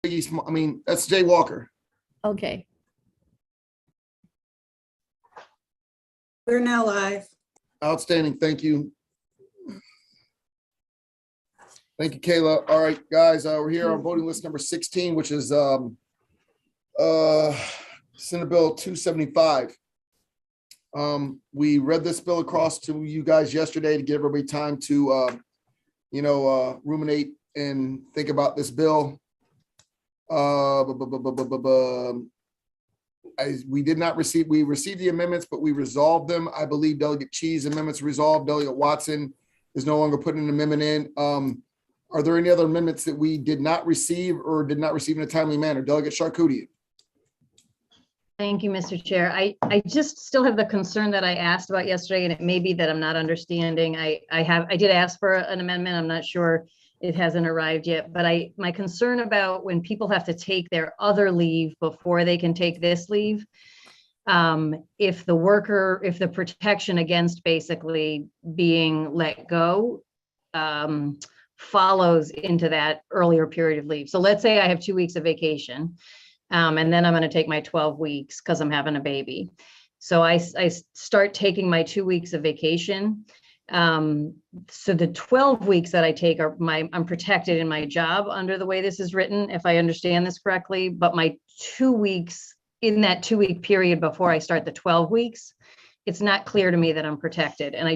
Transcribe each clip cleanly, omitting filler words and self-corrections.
That's Jay Walker. Okay. We're now live. Outstanding. Thank you. Thank you, Kayla. All right, guys, we're here on voting list number 16, which is Senate Bill 275. We read this bill across to you guys yesterday to give everybody time to, ruminate and think about this bill. We received the amendments, but we resolved them. I believe Delegate Chee's amendments resolved. Delegate Watson is no longer putting an amendment in. Are there any other amendments that we did not receive or did not receive in a timely manner? Delegate Charkoudian. Thank you, Mr. Chair. I just still have the concern that I asked about yesterday, and it may be that I'm not understanding. I did ask for an amendment. I'm not sure it hasn't arrived yet, but my concern about when people have to take their other leave before they can take this leave, if the protection against basically being let go follows into that earlier period of leave. So let's say I have 2 weeks of vacation, and then I'm going to take my 12 weeks because I'm having a baby. So I start taking my 2 weeks of vacation. So the 12 weeks that I take I'm protected in my job under the way this is written, if I understand this correctly, but my 2 weeks in that 2 week period before I start the 12 weeks, it's not clear to me that I'm protected. And I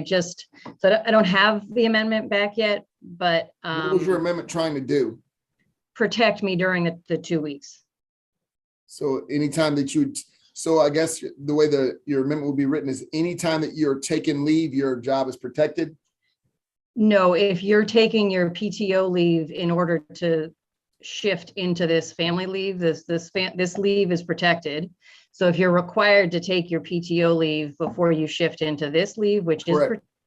don't have the amendment back yet, but What was your amendment trying to do? Protect me during the 2 weeks. So anytime that so I guess the way your amendment will be written is anytime that you're taking leave, your job is protected? No, if you're taking your PTO leave in order to shift into this family leave, this leave is protected. So if you're required to take your PTO leave before you shift into this leave, which is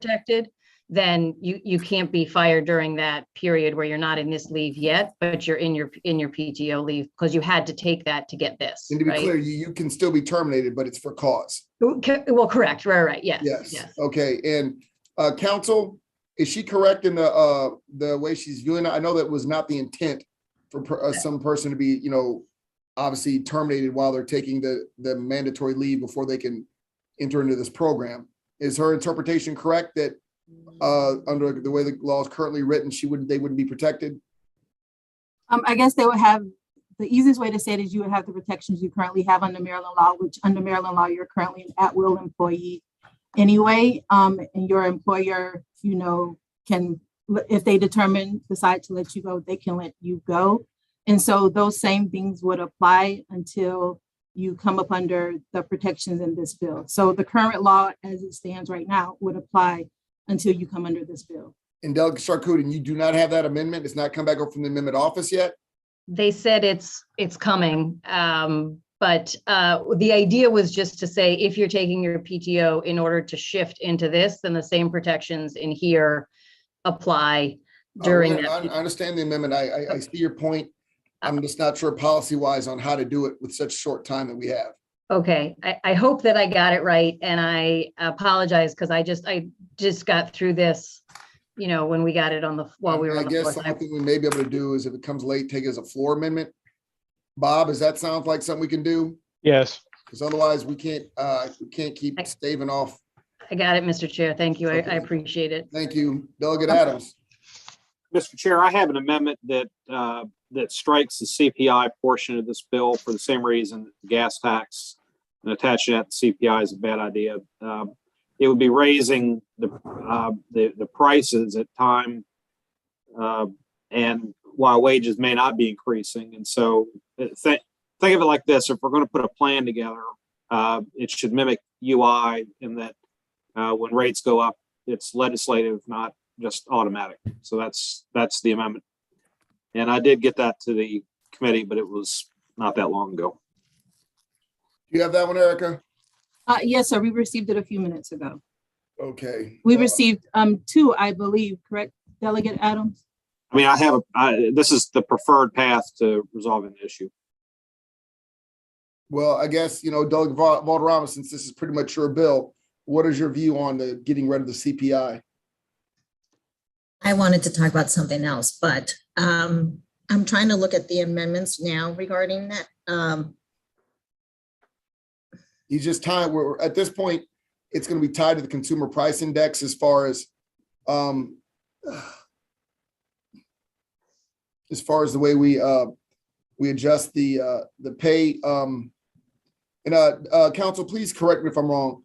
protected, then you can't be fired during that period where you're not in this leave yet, but you're in your PTO leave because you had to take that to get this. And to be clear, you can still be terminated, but it's for cause. Well, correct. Right. Yes. Okay. And counsel, is she correct in the way she's viewing it? I know that was not the intent for some person to be, obviously terminated while they're taking the mandatory leave before they can enter into this program. Is her interpretation correct that under the way the law is currently written, they wouldn't be protected? I guess they would have, the easiest way to say it is you would have the protections you currently have under Maryland law, which under Maryland law, you're currently an at-will employee anyway. And your employer, can, if they decide to let you go, they can let you go. And so those same things would apply until you come up under the protections in this bill. So the current law as it stands right now would apply until you come under this bill. And Delegate Charkoudian, you do not have that amendment? It's not come back up from the amendment office yet? They said it's coming, but the idea was just to say, if you're taking your PTO in order to shift into this, then the same protections in here apply during that. I understand the amendment. I see your point. I'm just not sure policy-wise on how to do it with such short time that we have. Okay, I hope that I got it right, and I apologize because I just got through this, when we got it while we were on the floor. I guess something we may be able to do is if it comes late, take it as a floor amendment. Bob, does that sound like something we can do? Yes. Because otherwise we can't keep staving off. I got it, Mr. Chair. Thank you. Okay. I appreciate it. Thank you. Delegate Adams. Mr. Chair, I have an amendment that strikes the CPI portion of this bill for the same reason the gas tax and attaching that to CPI is a bad idea. It would be raising the prices at time, and while wages may not be increasing. And so think of it like this: if we're going to put a plan together, it should mimic UI in that when rates go up, it's legislative, not just automatic. So that's the amendment. And I did get that to the committee, but it was not that long ago. Do you have that one, Erica? Yes, sir. We received it a few minutes ago. Okay. We received two, I believe, correct, Delegate Adams? I mean, this is the preferred path to resolving the issue. Well, I guess, Delegate Valderrama, since this is pretty much your bill, what is your view on the getting rid of the CPI? I wanted to talk about something else, but I'm trying to look at the amendments now regarding that. He's just tied, we're at this point, it's gonna be tied to the consumer price index as far as the way we adjust the pay. Council, please correct me if I'm wrong.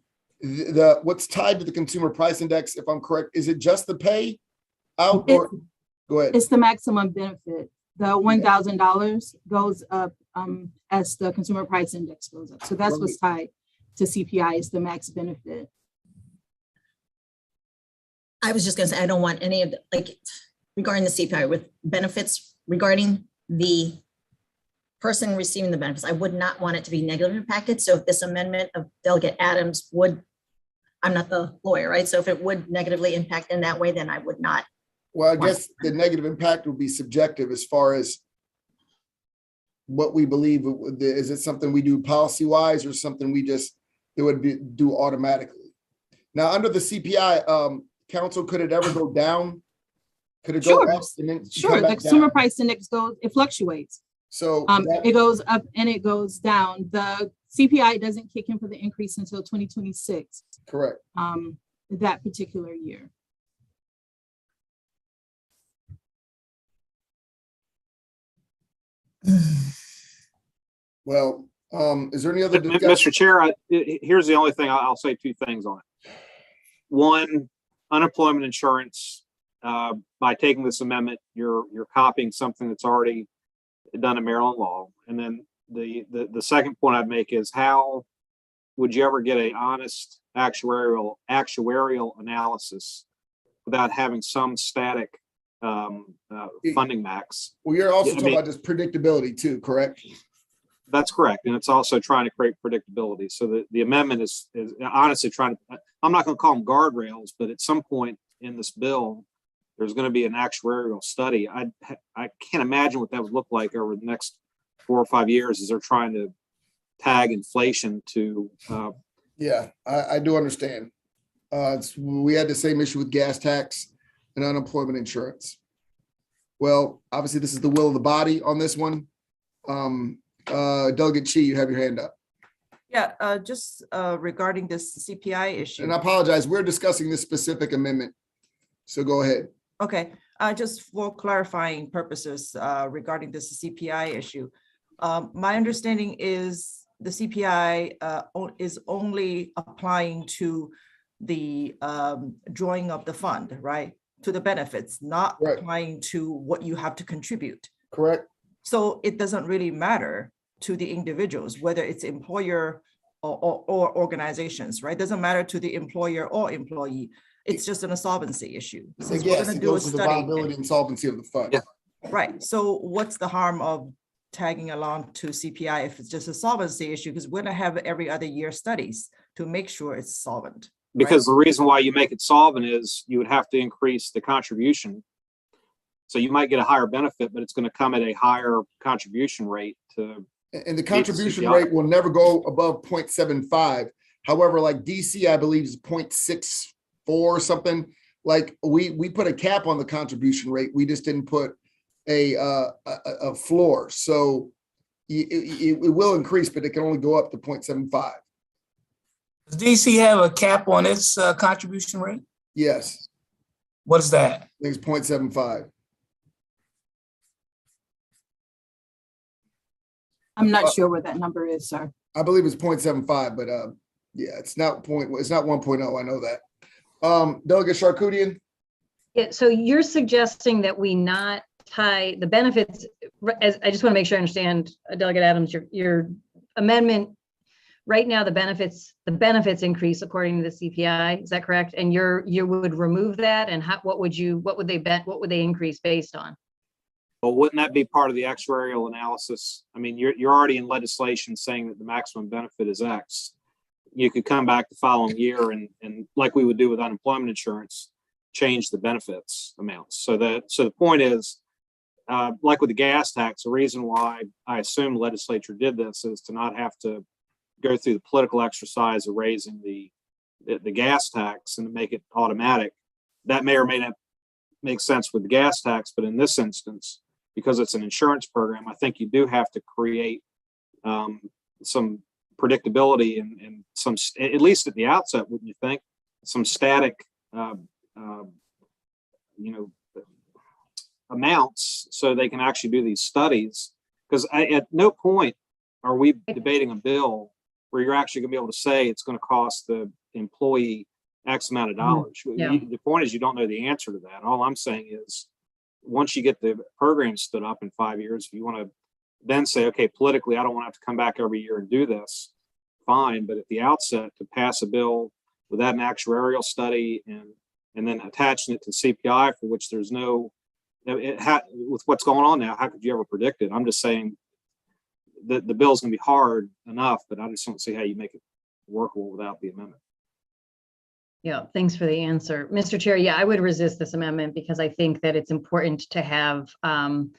What's tied to the consumer price index, if I'm correct, is it just the pay out or, go ahead. It's the maximum benefit. The $1,000 goes up as the consumer price index goes up. So that's what's tied to CPI, is the max benefit. I was just gonna say, I don't want any of the, like, regarding the CPI with benefits, regarding the person receiving the benefits, I would not want it to be negatively impacted. So if this amendment of Delegate Adams would, I'm not the lawyer, right? So if it would negatively impact in that way, then I would not. Well, I guess the negative impact will be subjective as far as what we believe. Is it something we do policy wise or something we just, it would be do automatically? Now, under the CPI, council, could it ever go down? Could it go Sure. up and then Sure, come the back consumer down? price index goes, it fluctuates. So It goes up and it goes down. The CPI doesn't kick in for the increase until 2026, correct. that particular year. Well, is there any other discussion? Mr. Chair, here's the only thing, I'll say two things on it. One, unemployment insurance, by taking this amendment, you're copying something that's already done in Maryland law. And then the second point I'd make is, how would you ever get an honest actuarial analysis without having some static funding max? Well, you're also Yeah, I talking mean, about just predictability too, correct? That's correct. And it's also trying to create predictability. So the amendment is honestly trying to, I'm not going to call them guardrails, but at some point in this bill, there's going to be an actuarial study. I can't imagine what that would look like over the next 4 or 5 years as they're trying to tag inflation to. Yeah, I do understand. We had the same issue with gas tax and unemployment insurance. Well, obviously, this is the will of the body on this one. Delegate Chi, you have your hand up. Yeah, just regarding this CPI issue. And I apologize, we're discussing this specific amendment. So go ahead. Okay, just for clarifying purposes regarding this CPI issue. My understanding is the CPI is only applying to the drawing of the fund, right? To the benefits, not Right. applying to what you have to contribute. Correct. So it doesn't really matter to the individuals, whether it's employer or organizations, right? Doesn't matter to the employer or employee. It's just an insolvency issue. So Since we're yes, gonna it do a goes to the study, viability and solvency of the fund. Yeah. right? So what's the harm of tagging along to CPI if it's just a solvency issue? Because we're gonna have every other year studies to make sure it's solvent. Because the reason why you make it solvent is you would have to increase the contribution. So you might get a higher benefit, but it's going to come at a higher contribution rate to. And the contribution CPI. rate will never go above 0.75. However, like DC, I believe is 0.64 or something. Like we put a cap on the contribution rate. We just didn't put a floor. So it will increase, but it can only go up to 0.75. Does DC have a cap on its contribution rate? Yes, What is that? I think it's 0.75. I'm not sure what that number is, sir. I believe it's 0.75, but yeah, it's not 1.0. I know that. Delegate Charkoudian. Yeah, so you're suggesting that we not tie the benefits, as I just want to make sure I understand, Delegate Adams, your amendment, right now, the benefits increase according to the CPI, is that correct? And you would remove that, and what would they increase based on? Well, wouldn't that be part of the actuarial analysis? I mean, you're already in legislation saying that the maximum benefit is X. You could come back the following year and like we would do with unemployment insurance, change the benefits amounts. So the point is, like with the gas tax, the reason why I assume the legislature did this is to not have to go through the political exercise of raising the gas tax and to make it automatic. That may or may not make sense with the gas tax, but in this instance, because it's an insurance program, I think you do have to create some predictability and some, at least at the outset, wouldn't you think, some static, amounts so they can actually do these studies. Because at no point are we debating a bill where you're actually going to be able to say it's going to cost the employee X amount of dollars. Yeah. The point is you don't know the answer to that. All I'm saying is once you get the program stood up in 5 years, if you want to then say, okay, politically, I don't want to have to come back every year and do this, fine. But at the outset, to pass a bill without an actuarial study and then attaching it to CPI, for which there's no, with what's going on now, how could you ever predict it? I'm just saying that the bill's going to be hard enough, but I just don't see how you make it workable without the amendment. Yeah, thanks for the answer. Mr. Chair, yeah, I would resist this amendment because I think that it's important to have an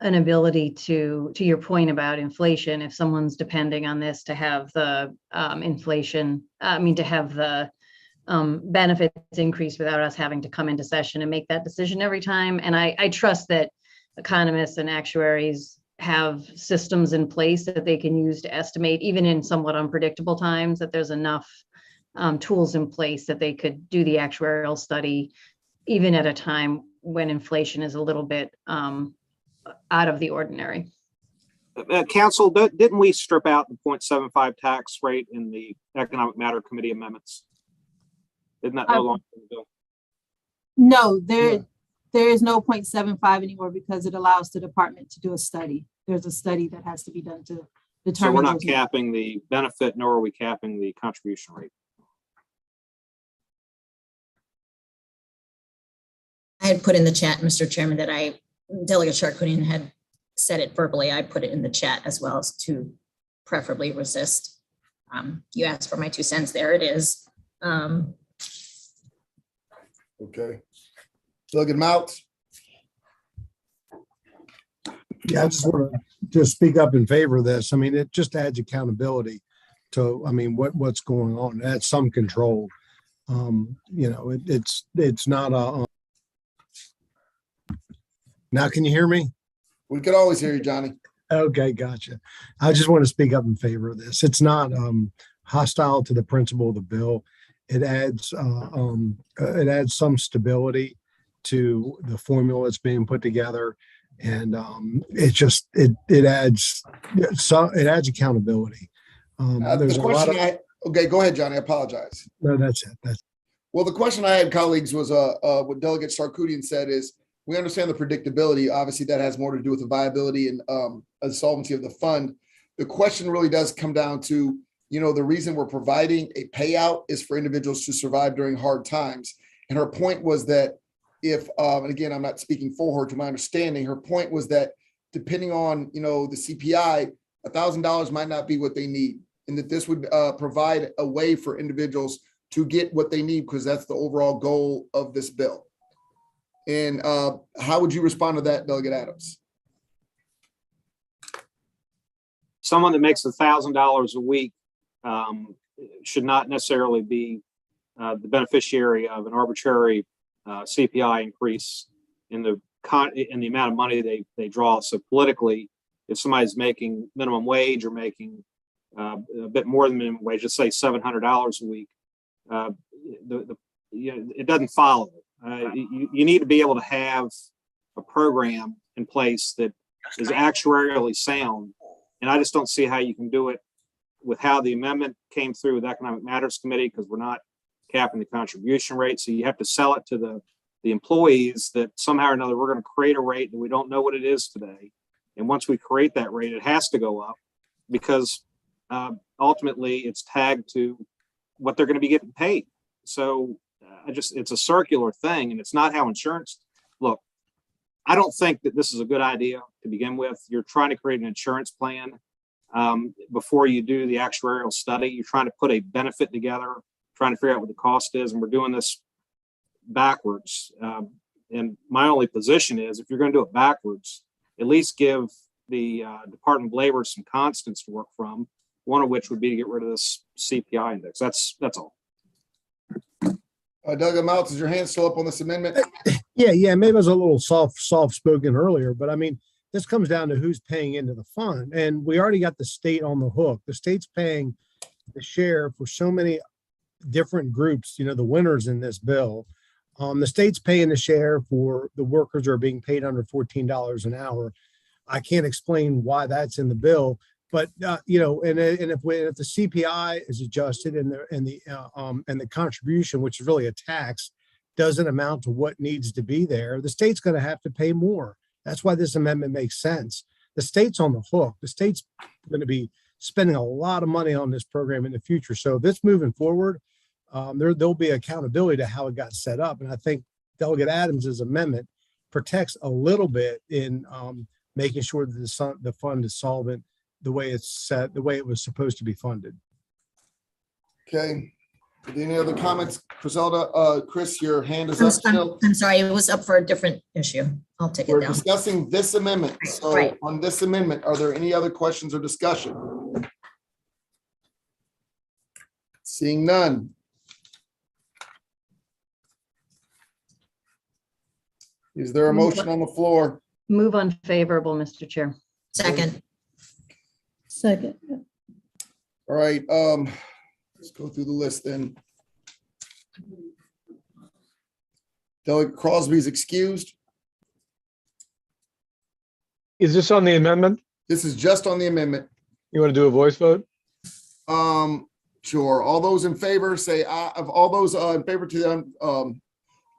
ability to your point about inflation, if someone's depending on this to have the to have the benefits increase without us having to come into session and make that decision every time. And I trust that economists and actuaries have systems in place that they can use to estimate, even in somewhat unpredictable times, that there's enough tools in place that they could do the actuarial study, even at a time when inflation is a little bit out of the ordinary. Council, didn't we strip out the 0.75 tax rate in the Economic Matter Committee amendments? Isn't that no longer in the bill? No, there is no 0.75 anymore because it allows the department to do a study. There's a study that has to be done to determine. So we're not capping the benefit, nor are we capping the contribution rate. I had put in the chat, Mr. Chairman, that Delegate Charkoudian had said it verbally. I put it in the chat as well as to preferably resist. You asked for my 2 cents. There it is. Okay. Delegate Mouts. Yeah, I just want to speak up in favor of this. I mean, it just adds accountability to, I mean, what's going on. It adds some control. It's not a. Now, can you hear me? We could always hear you, Johnny. Okay, gotcha. I just want to speak up in favor of this. It's not hostile to the principle of the bill. It adds some stability to the formula that's being put together, and it adds accountability. There's The a lot question of. okay, go ahead, Johnny. I apologize. No, that's it. Well, the question I had, colleagues, was what Delegate Sarkoudian said is, we understand the predictability. Obviously, that has more to do with the viability and the solvency of the fund. The question really does come down to, the reason we're providing a payout is for individuals to survive during hard times. And her point was that if, and again, I'm not speaking for her, to my understanding, her point was that depending on, the CPI, $1,000 might not be what they need. And that this would provide a way for individuals to get what they need, because that's the overall goal of this bill. And how would you respond to that, Delegate Adams? Someone that makes $1,000 a week should not necessarily be the beneficiary of an arbitrary CPI increase in the amount of money they draw. So politically, if somebody's making minimum wage or making a bit more than minimum wage, let's say $700 a week, it doesn't follow. You need to be able to have a program in place that is actuarially sound. And I just don't see how you can do it with how the amendment came through with Economic Matters Committee, because we're not capping the contribution rate. So you have to sell it to the employees that somehow or another, we're going to create a rate that we don't know what it is today. And once we create that rate, it has to go up, because ultimately it's tagged to what they're going to be getting paid. So it's a circular thing, and it's not how insurance. Look, I don't think that this is a good idea to begin with. You're trying to create an insurance plan before you do the actuarial study. You're trying to put a benefit together, trying to figure out what the cost is, and we're doing this backwards. And my only position is, if you're going to do it backwards, at least give the Department of Labor some constants to work from, one of which would be to get rid of this CPI index. That's all. Delegate Mouts, is your hand still up on this amendment? Yeah. Maybe I was a little soft spoken earlier, but I mean, this comes down to who's paying into the fund. And we already got the state on the hook. The state's paying the share for so many different groups, you know, the winners in this bill. The state's paying the share for the workers who are being paid under $14 an hour. I can't explain why that's in the bill, but you know, and if the CPI is adjusted and the contribution, which is really a tax, doesn't amount to what needs to be there, the state's going to have to pay more. That's why this amendment makes sense. The state's on the hook. The state's going to be spending a lot of money on this program in the future. So this moving forward, there'll be accountability to how it got set up. And I think Delegate Adams's amendment protects a little bit in making sure that the fund is solvent the way it's set, the way it was supposed to be funded. Okay. Any other comments? Griselda, Chris, your hand is up still. I'm sorry, it was up for a different issue. I'll take it We're down. discussing this amendment. So Right. on this amendment, are there any other questions or discussion? Seeing none. Is there a motion on the floor? Move unfavorable, Mr. Chair. Second, Second. All right, let's go through the list then. Delegate Crosby's excused. Is this on the amendment? This is just on the amendment. You want to do a voice vote? Sure. All those in favor say aye. Of all those in favor to the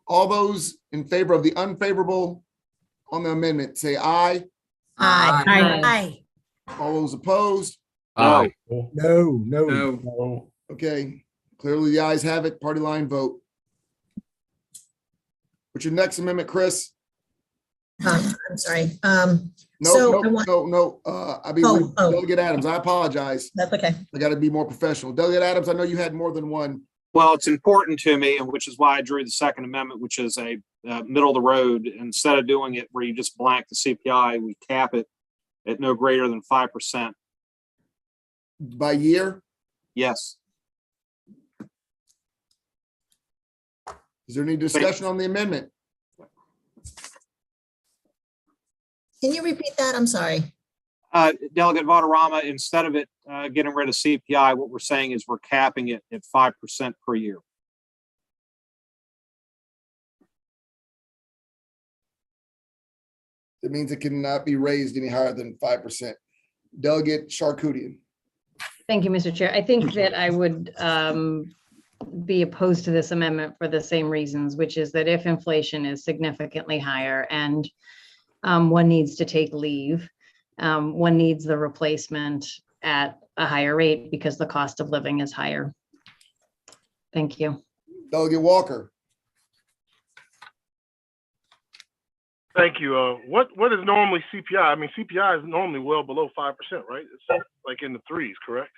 all those in favor of the unfavorable on the amendment, say aye. aye. Aye. All those opposed? No. No. Okay, clearly the ayes have it. Party line vote. What's your next amendment, Chris? I'm sorry. No, So I no, want- no. I mean, Oh. Delegate Adams, I apologize. That's okay. I got to be more professional. Delegate Adams, I know you had more than one. Well, it's important to me, and which is why I drew the second amendment, which is a middle of the road. Instead of doing it where you just blank the CPI, we cap it at no greater than 5%. By year? Yes. Is there any discussion on the amendment? Can you repeat that? I'm sorry. Delegate Valderrama, instead of it getting rid of CPI, what we're saying is we're capping it at 5% per year. It means it cannot be raised any higher than 5%. Delegate Charkoudian. Thank you, Mr. Chair. I think that I would be opposed to this amendment for the same reasons, which is that if inflation is significantly higher and one needs to take leave, one needs the replacement at a higher rate because the cost of living is higher. Thank you. Delegate Walker. Thank you. What is normally CPI? I mean, CPI is normally well below 5%, right? It's like in the threes, correct?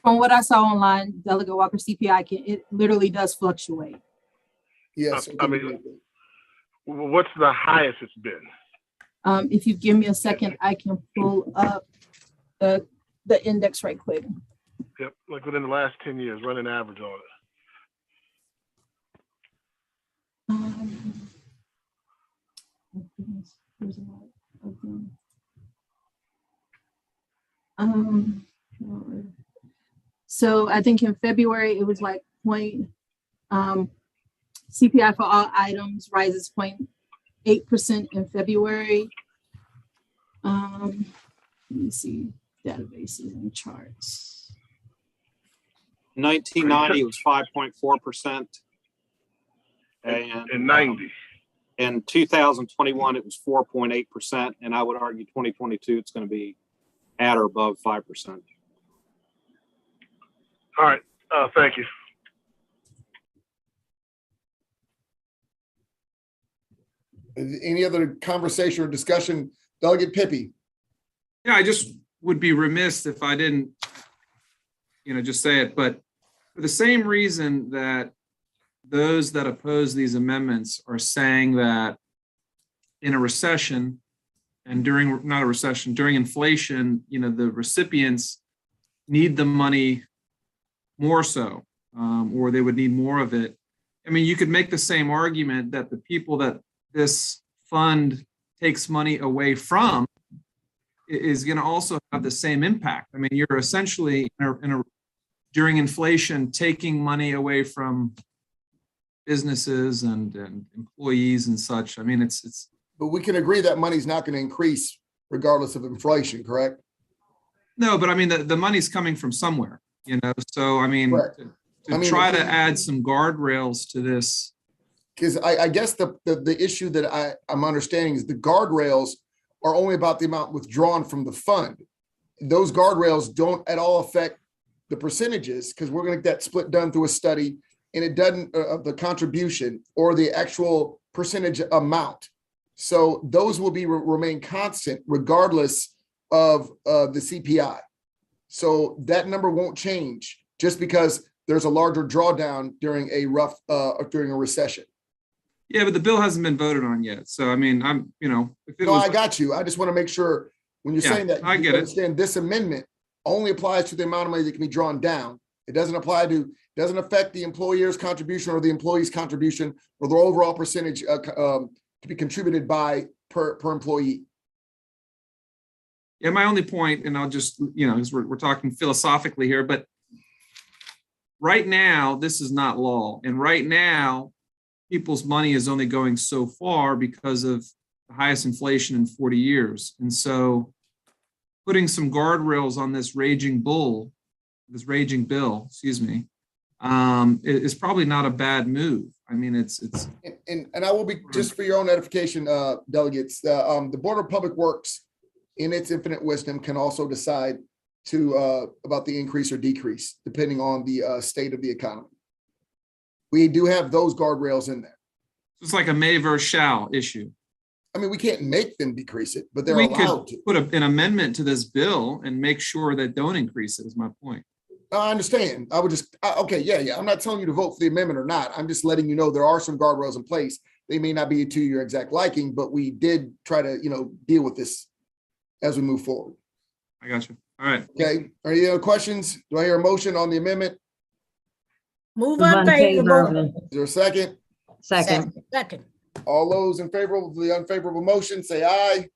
From what I saw online, Delegate Walker, CPI it literally does fluctuate. Yes. I mean, what's the highest it's been? If you give me a second, I can pull up the index right quick. Yep, like within the last 10 years, run an average on it. Oh goodness, there's a lot of them. So I think in February it was like CPI for all items rises 0.8% in February. Let me see databases and charts. 1990, it was 5.4%. And In 90. In 2021, it was 4.8%. And I would argue 2022, it's going to be at or above 5%. All right, thank you. Any other conversation or discussion? Delegate Pippy. Yeah, I just would be remiss if I didn't, just say it, but for the same reason that those that oppose these amendments are saying that in a recession and during inflation, the recipients need the money more so, or they would need more of it. I mean, you could make the same argument that the people that this fund takes money away from is going to also have the same impact. I mean, you're essentially during inflation taking money away from businesses and employees and such. I mean, it's. But we can agree that money's not going to increase regardless of inflation, correct? No, but I mean, the money's coming from somewhere, you know, so I mean, Correct. to try to add some guardrails to this. Because I guess the issue that I'm understanding is the guardrails are only about the amount withdrawn from the fund. Those guardrails don't at all affect the percentages, because we're going to get that split done through a study, and it doesn't of the contribution or the actual percentage amount. So those will remain constant regardless of the CPI. So that number won't change just because there's a larger drawdown during a recession. Yeah, but the bill hasn't been voted on yet. So, I mean, I got you. I just want to make sure when you're saying that, I get it. understand this amendment only applies to the amount of money that can be drawn down. It doesn't affect the employer's contribution or the employee's contribution or the overall percentage to be contributed by per employee. Yeah, my only point, and I'll just, because we're talking philosophically here, but right now, this is not law. And right now, people's money is only going so far because of the highest inflation in 40 years. And so putting some guardrails on this raging bill, is probably not a bad move. I mean, it's. And I will be, just for your own edification, delegates, the Board of Public Works, in its infinite wisdom, can also decide about the increase or decrease, depending on the state of the economy. We do have those guardrails in there. It's like a may versus shall issue. I mean, we can't make them decrease it, but they're We allowed could to. put an amendment to this bill and make sure that don't increase it, is my point. I understand. I would just, okay, yeah. I'm not telling you to vote for the amendment or not. I'm just letting you know there are some guardrails in place. They may not be to your exact liking, but we did try to, deal with this as we move forward. I got you. All right. Okay. Are there any other questions? Do I hear a motion on the amendment? Move unfavorable. Is there a second? Second. Second. All those in favor of the unfavorable motion, say aye.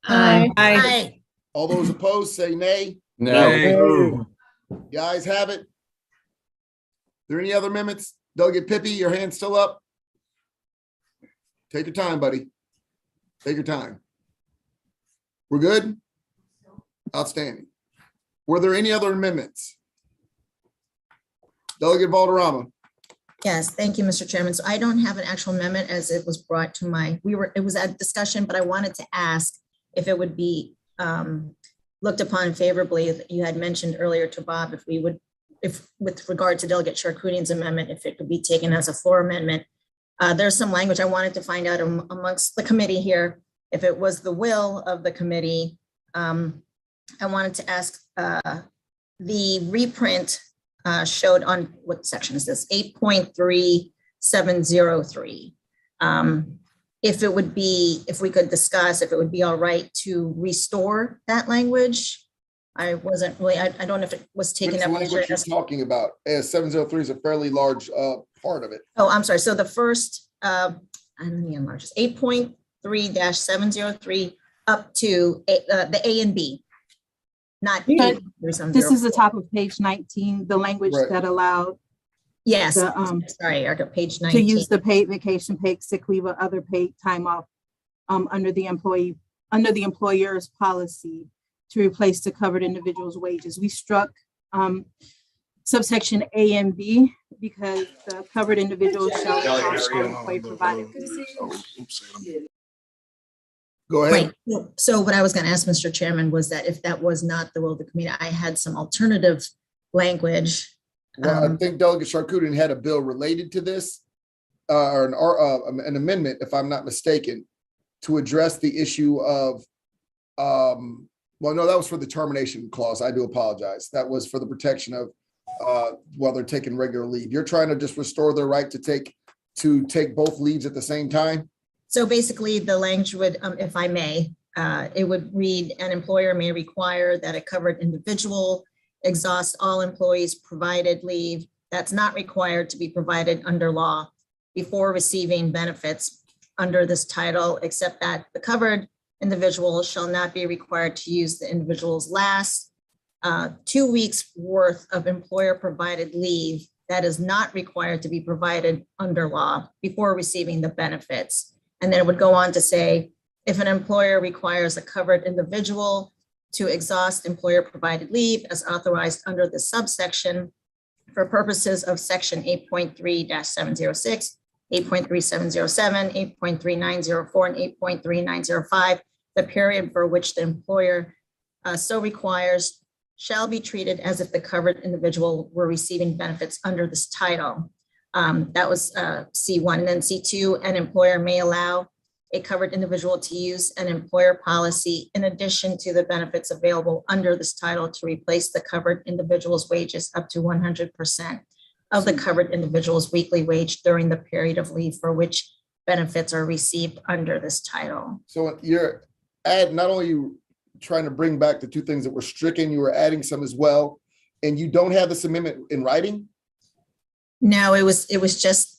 Aye. Aye. All those opposed, say nay. No. The ayes have it. Are there any other amendments? Delegate Pippy, your hand's still up. Take your time, buddy. Take your time. We're good? Outstanding. Were there any other amendments? Delegate Valderrama. Yes, thank you, Mr. Chairman. So I don't have an actual amendment as it was brought to it was at discussion, but I wanted to ask if it would be looked upon favorably. You had mentioned earlier to Bob, if with regard to Delegate Charkoudian's amendment, if it could be taken as a floor amendment. There's some language I wanted to find out amongst the committee here, if it was the will of the committee. I wanted to ask the reprint showed on, what section is this? 8.3703. If we could discuss if it would be all right to restore that language. I wasn't really, I don't know if it was taken Which up. language you're talking about? 703 is a fairly large part of it. Oh, I'm sorry. So the first, let me enlarge this, 8.3-703 up to the A and B. Not. This is the top of page 19, the language Right. that allowed Yes, the, sorry, Erica, page 19. to use the paid vacation, paid sick leave, or other paid time off under the employer's policy to replace the covered individual's wages. We struck subsection A and B because the covered individual shall employee provided. Go ahead. Right. So what I was going to ask, Mr. Chairman, was that if that was not the will of the committee, I had some alternative language. Well, I think Delegate Charkoudian had a bill related to this, or an amendment, if I'm not mistaken, to address the issue of, well, no, that was for the termination clause. I do apologize. That was for the protection of while they're taking regular leave. You're trying to just restore their right to take both leaves at the same time? So basically the language would, if I may, it would read, an employer may require that a covered individual exhaust all employees provided leave that's not required to be provided under law before receiving benefits under this title, except that the covered individual shall not be required to use the individual's last 2 weeks worth of employer-provided leave that is not required to be provided under law before receiving the benefits. And then it would go on to say, if an employer requires a covered individual to exhaust employer-provided leave as authorized under the subsection for purposes of section 8.3-706, 8.3707, 8.3904, and 8.3905, the period for which the employer so requires shall be treated as if the covered individual were receiving benefits under this title. That was C1. And then C2, an employer may allow a covered individual to use an employer policy in addition to the benefits available under this title to replace the covered individual's wages up to 100% of the covered individual's weekly wage during the period of leave for which benefits are received under this title. So you're not only you trying to bring back the two things that were stricken, you were adding some as well, and you don't have this amendment in writing? No, it was just.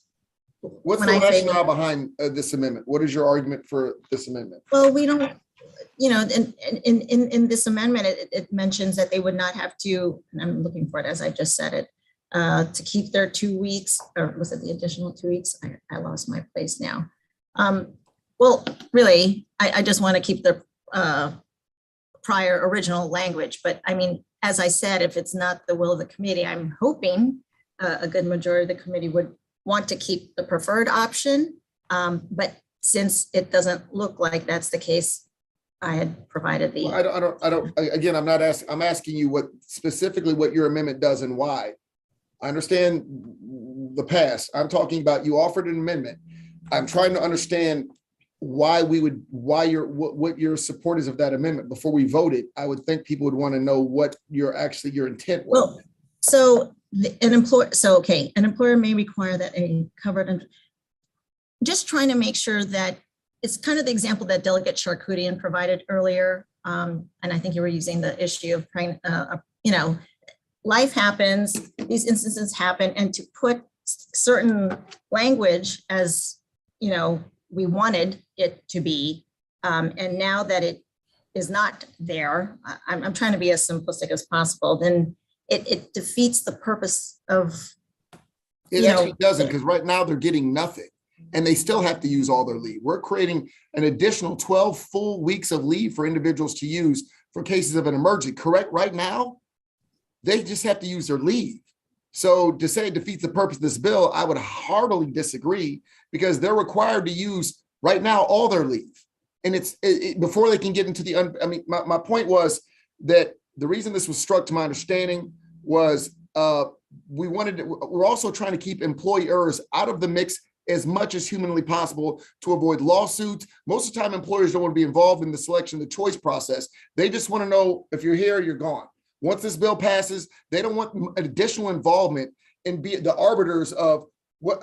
What's the rationale behind this amendment? What is your argument for this amendment? Well, we don't, in this amendment, it mentions that they would not have to, and I'm looking for it as I just said it, to keep their 2 weeks, or was it the additional 2 weeks? I lost my place now. Well, really, I just want to keep the prior original language. But I mean, as I said, if it's not the will of the committee, I'm hoping a good majority of the committee would want to keep the preferred option. But since it doesn't look like that's the case, I had provided the. Well, I don't, again, I'm asking you what specifically what your amendment does and why. I understand the past. I'm talking about you offered an amendment. I'm trying to understand what your support is of that amendment. Before we voted, I would think people would want to know what your intent was. Well, so an employer may require that a covered, just trying to make sure that it's kind of the example that Delegate Charkoudian provided earlier. And I think you were using the issue of life happens, these instances happen, and to put certain language as, we wanted it to be. And now that it is not there, I'm trying to be as simplistic as possible, then it defeats the purpose of. It actually doesn't, because right now they're getting nothing and they still have to use all their leave. We're creating an additional 12 full weeks of leave for individuals to use for cases of an emergency, correct? Right now, they just have to use their leave. So to say it defeats the purpose of this bill, I would heartily disagree, because they're required to use right now all their leave. And it's before they can get into my point was that the reason this was struck, to my understanding, was we're also trying to keep employers out of the mix as much as humanly possible to avoid lawsuits. Most of the time, employers don't want to be involved in the selection, the choice process. They just want to know if you're here, you're gone. Once this bill passes, they don't want additional involvement and be the arbiters of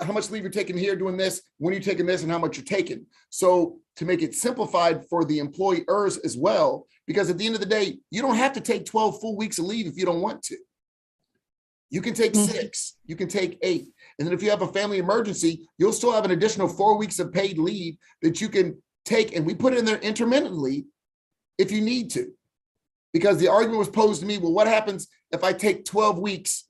how much leave you're taking here doing this, when you're taking this, and how much you're taking. So to make it simplified for the employers as well, because at the end of the day, you don't have to take 12 full weeks of leave if you don't want to. You can take 6, you can take 8. And then if you have a family emergency, you'll still have an additional 4 weeks of paid leave that you can take. And we put it in there intermittently if you need to. Because the argument was posed to me, well, what happens if I take 12 weeks,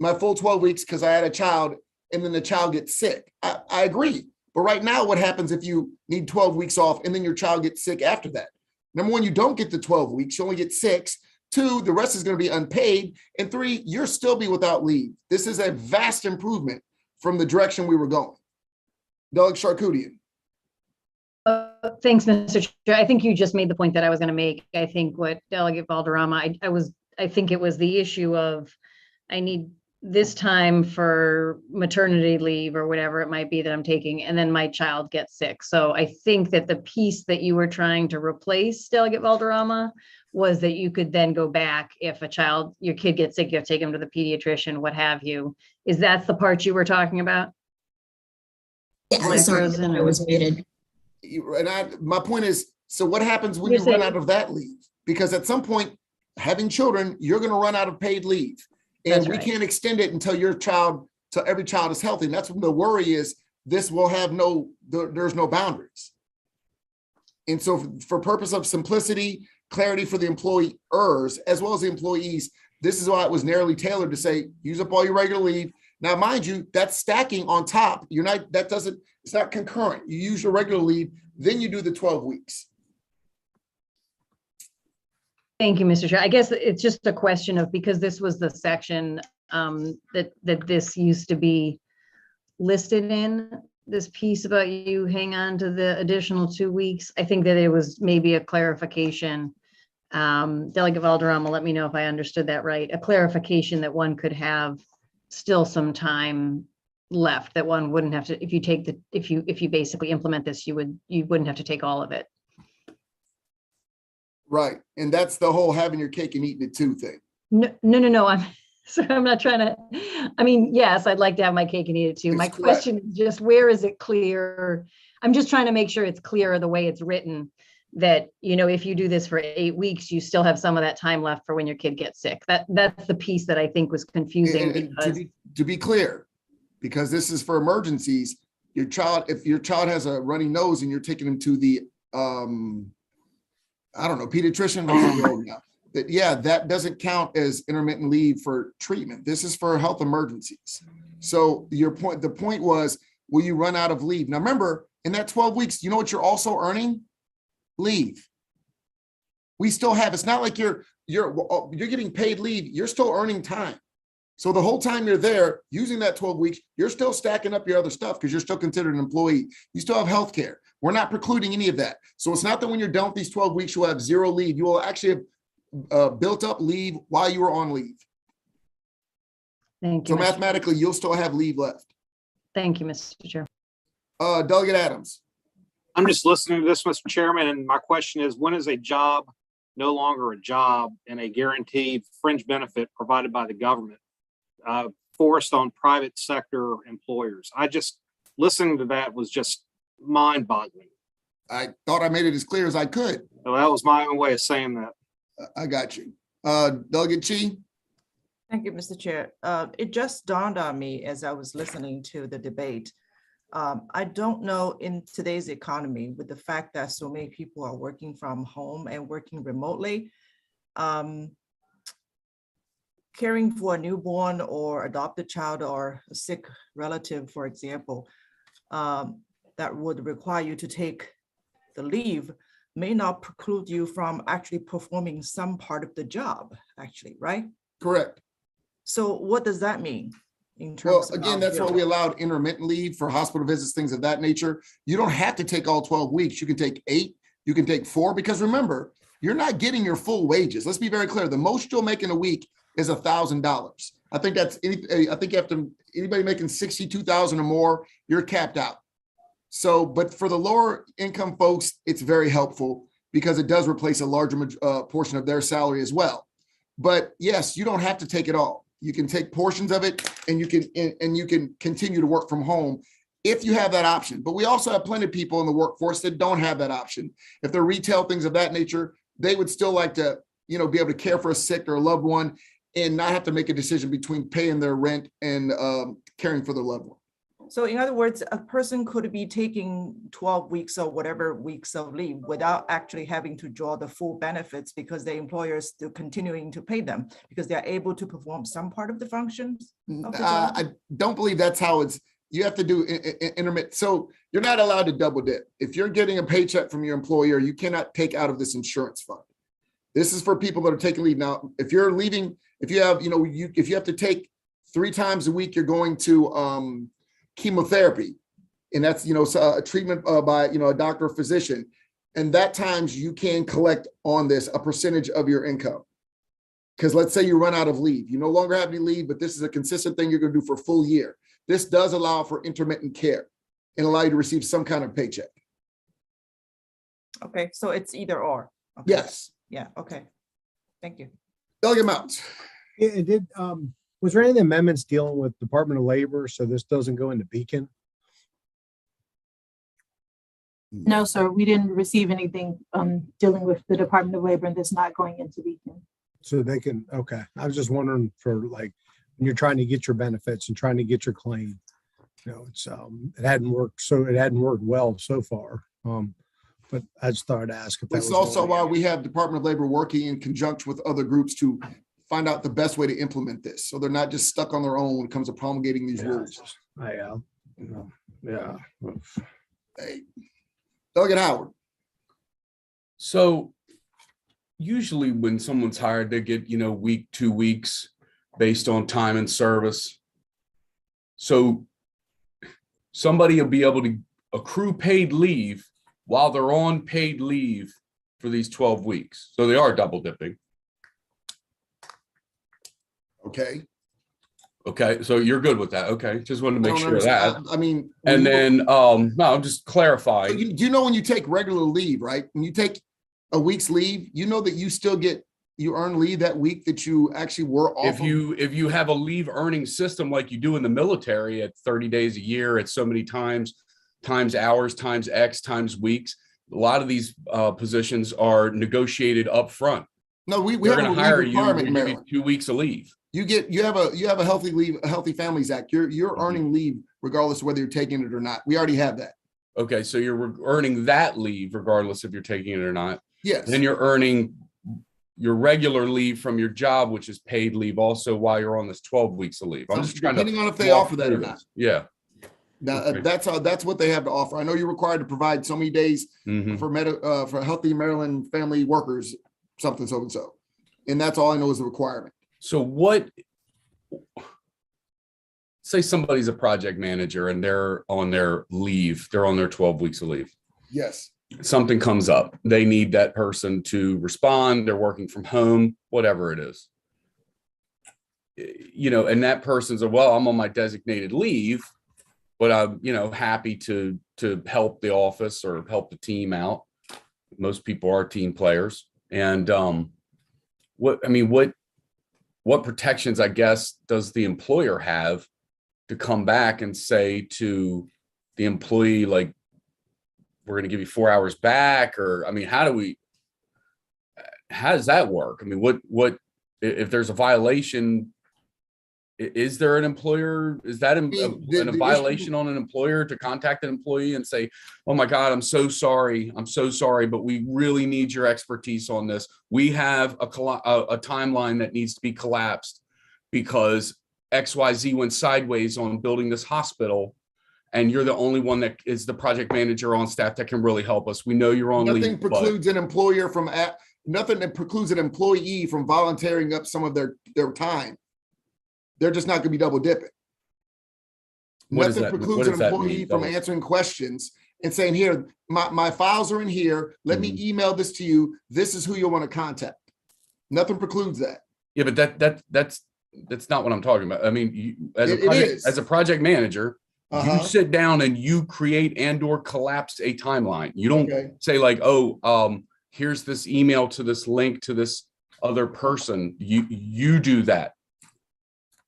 my full 12 weeks, because I had a child, and then the child gets sick? I agree. But right now, what happens if you need 12 weeks off and then your child gets sick after that? Number one, you don't get the 12 weeks, you only get 6. 2, the rest is going to be unpaid. And 3, you'll still be without leave. This is a vast improvement from the direction we were going. Delegate Charkoudian. Thanks, Mr. Chair. I think you just made the point that I was going to make. I think what Delegate Valderrama, I think it was the issue of, I need this time for maternity leave or whatever it might be that I'm taking, and then my child gets sick. So I think that the piece that you were trying to replace, Delegate Valderrama, was that you could then go back if your kid gets sick, you have to take them to the pediatrician, what have you. Is that the part you were talking about? Yeah, sorry, I was muted. And my point is, so what happens when you run out of that leave? Because at some point, having children, you're going to run out of paid leave. And we can't extend it until every child is healthy. And that's when the worry is, this will have there's no boundaries. And so for purpose of simplicity, clarity for the employers, as well as the employees, this is why it was narrowly tailored to say, use up all your regular leave. Now, mind you, that's stacking on top. It's not concurrent. You use your regular leave, then you do the 12 weeks. Thank you, Mr. Chair. I guess it's just a question of, because this was the section that this used to be listed in, this piece about you hang on to the additional 2 weeks. I think that it was maybe a clarification. Delegate Valderrama, let me know if I understood that right. A clarification that one could have still some time left, that one wouldn't have to, if you basically implement this, you wouldn't have to take all of it. Right. And that's the whole having your cake and eating it too thing. No. I'm not trying to, I mean, yes, I'd like to have my cake and eat it too. My It's question is just, where is it clear? I'm just trying to make sure it's clear the way it's written, that, if you do this for 8 weeks, you still have some of that time left for when your kid gets sick. That's the piece that I think was confusing. And Because to be clear, because this is for emergencies, if your child has a runny nose and you're taking them to the, I don't know, pediatrician, that doesn't count as intermittent leave for treatment. This is for health emergencies. So the point was, will you run out of leave? Now, remember, in that 12 weeks, you know what you're also earning? Leave. We still have, it's not like you're getting paid leave. You're still earning time. So the whole time you're there using that 12 weeks, you're still stacking up your other stuff because you're still considered an employee. You still have health care. We're not precluding any of that. So it's not that when you're done with these 12 weeks, you'll have zero leave. You will actually have built up leave while you were on leave. thank you. So mathematically, you'll still have leave left. Thank you, Mr. Chair. Delegate Adams. I'm just listening to this, Mr. Chairman, and my question is, when is a job no longer a job and a guaranteed fringe benefit provided by the government forced on private sector employers? Listening to that was just mind-boggling. I thought I made it as clear as I could. So that was my own way of saying that. I got you. Delegate Chi. Thank you, Mr. Chair. It just dawned on me as I was listening to the debate. I don't know, in today's economy, with the fact that so many people are working from home and working remotely, caring for a newborn or adopted child or a sick relative, for example, that would require you to take the leave may not preclude you from actually performing some part of the job, actually, right? Correct. So what does that mean? Well, again, that's why we allowed intermittent leave for hospital visits, things of that nature. You don't have to take all 12 weeks. You can take 8, you can take 4, because remember, you're not getting your full wages. Let's be very clear. The most you'll make in a week is $1,000. I think you have to, anybody making 62,000 or more, you're capped out. So, but for the lower income folks, it's very helpful because it does replace a larger portion of their salary as well. But yes, you don't have to take it all. You can take portions of it and you can continue to work from home if you have that option. But we also have plenty of people in the workforce that don't have that option. If they're retail, things of that nature, they would still like to, be able to care for a sick or a loved one and not have to make a decision between paying their rent and caring for their loved one. So in other words, a person could be taking 12 weeks or whatever weeks of leave without actually having to draw the full benefits because the employer is still continuing to pay them because they're able to perform some part of the functions of the job? I don't believe that's how you have to do intermittent. So you're not allowed to double dip. If you're getting a paycheck from your employer, you cannot take out of this insurance fund. This is for people that are taking leave. Now, if you're leaving, if you have, if you have to take 3 times a week, you're going to chemotherapy, and that's a treatment by a doctor or physician, and that times you can collect on this a percentage of your income. Because let's say you run out of leave, you no longer have any leave, but this is a consistent thing you're going to do for a full year. This does allow for intermittent care and allow you to receive some kind of paycheck. Okay, so it's either or. Okay. Yes. Yeah. Okay. Thank you. Delegate Mounts. It did. Was there any amendments dealing with Department of Labor so this doesn't go into Beacon? No, sir, we didn't receive anything dealing with the Department of Labor, and that's not going into Beacon. So they can, okay. I was just wondering for when you're trying to get your benefits and trying to get your claim, it's it hadn't worked well so far. but I just thought I'd ask if that was. It's also why we have Department of Labor working in conjunction with other groups to find out the best way to implement this. So they're not just stuck on their own when it comes to promulgating these rules. Yeah. Hey, Delegate Howard. So usually when someone's hired, they get, week, 2 weeks based on time and service. So somebody will be able to accrue paid leave while they're on paid leave for these 12 weeks. So they are double dipping. Okay. Okay, so you're good with that. Okay, just wanted to make sure of that. I mean, and then, no, just clarify. So you know, when you take regular leave, right? When you take a week's leave, you know that you still you earn leave that week that you actually were off. If you have a leave earning system like you do in the military at 30 days a year, at so many times hours, times X, times weeks, a lot of these positions are negotiated up front. No, we They're have a going to hire leave you, requirement, we give you Maryland. 2 weeks of leave. You have a Healthy Families Act. You're earning leave regardless of whether you're taking it or not. We already have that. Okay, so you're earning that leave regardless if you're taking it or not. Yes. Then you're earning your regular leave from your job, which is paid leave also while you're on this 12 weeks of leave. I'm just trying to depending on if they walk offer that or through not. this. Yeah. Now Okay. that's what they have to offer. I know you're required to provide so many days Mhm. for Healthy Maryland family workers, something so and so, and that's all I know is the requirement. So say somebody's a project manager and they're on their leave, they're on their 12 weeks of leave. Yes. Something comes up. They need that person to respond. They're working from home, whatever it is. And that person's I'm on my designated leave, but I'm, happy to help the office or help the team out. Most people are team players. And what protections, I guess, does the employer have to come back and say to the employee, like, we're going to give you 4 hours back? Or, how does that work? What if there's a violation? Is there an employer? Is that a violation on an employer to contact an employee and say, oh my God, I'm so sorry, but we really need your expertise on this. We have a timeline that needs to be collapsed because XYZ went sideways on building this hospital. And you're the only one that is the project manager on staff that can really help us. We know you're on leave. Nothing precludes an employee from volunteering up some of their time. They're just not going to be double dipping. Nothing precludes an employee from answering questions and saying, here, my files are in here. Let me email this to you. This is who you'll want to contact. Nothing precludes that. Yeah, but that's not what I'm talking about. As a project manager, you sit down and you create and or collapse a timeline. You don't say like, here's this email to this link to this other person. You do that.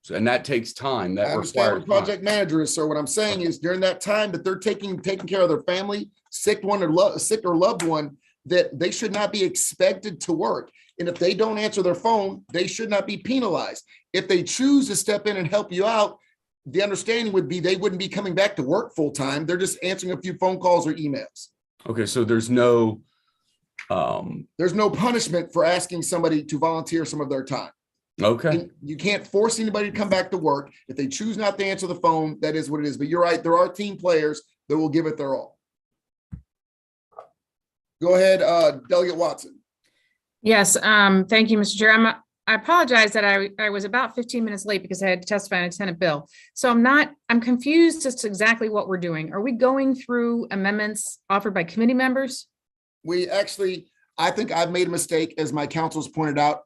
So, and that takes time. That I understand requires what project manager is, sir. What I'm saying is during that time that they're taking care of their family, sick or loved one, that they should not be expected to work. And if they don't answer their phone, they should not be penalized. If they choose to step in and help you out, the understanding would be they wouldn't be coming back to work full time. They're just answering a few phone calls or emails. Okay, so there's no punishment for asking somebody to volunteer some of their time. Okay. And you can't force anybody to come back to work. If they choose not to answer the phone, that is what it is. But you're right, there are team players that will give it their all. Go ahead, Delegate Watson. Yes, thank you, Mr. Chair. I apologize that I was about 15 minutes late because I had to testify on a Senate bill. So I'm confused as to exactly what we're doing. Are we going through amendments offered by committee members? I think I've made a mistake, as my counsels pointed out.